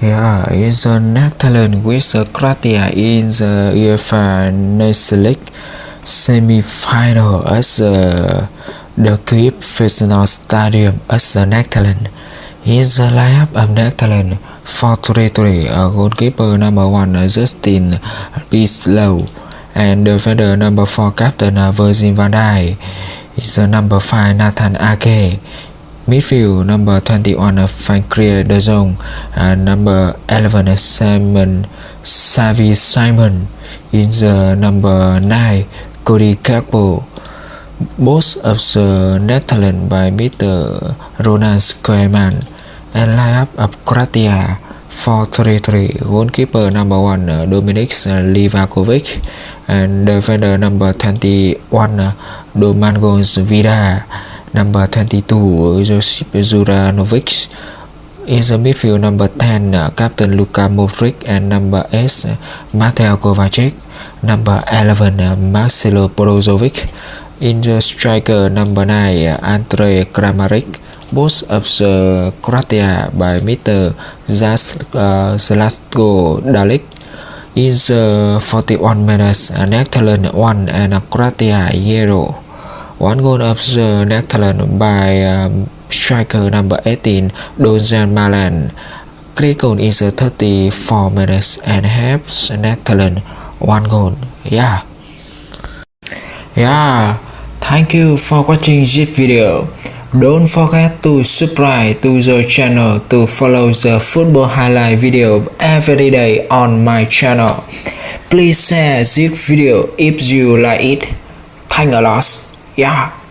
Yeah, is the Netherlands with Croatia in the UEFA Nations League semi-final at the Kyiv National Stadium at the Netherlands. Is the lineup of Netherlands 4-3-3, goalkeeper number 1 Justin Bislow, and defender number 4 captain Virgil van Dijk. Is the number 5 Nathan Ake. Midfield number 21 Frankie de Jong, and number 11 Simon Xavi Simon. In the number 9 Cody Gakpo. Both of the Netherlands by Mr. Ronald Koeman. And lineup of Croatia 4-3-3, goalkeeper number 1 Dominik Livakovic, and defender number 21 Domagoj Vida, number 22 Josip Juranovic. In the midfield number 10 captain Luka Modric, and number 8 Mateo Kovacic, number 11 Marcelo Brozovic. In the striker number 9 Andrej Kramaric. Both of the Croatia by Mr. Zlatko Dalic. In the 41 minutes, Netherlands 1 and Croatia 0. One goal of the Netherlands by striker number 18 Dejan Malan. Three goals in the 34 minutes and half. Netherlands 1 goal. Yeah. Thank you for watching this video. Don't forget to subscribe to the channel to follow the football highlight video every day on my channel. Please share this video if you like it. Thanks a lot. Yeah.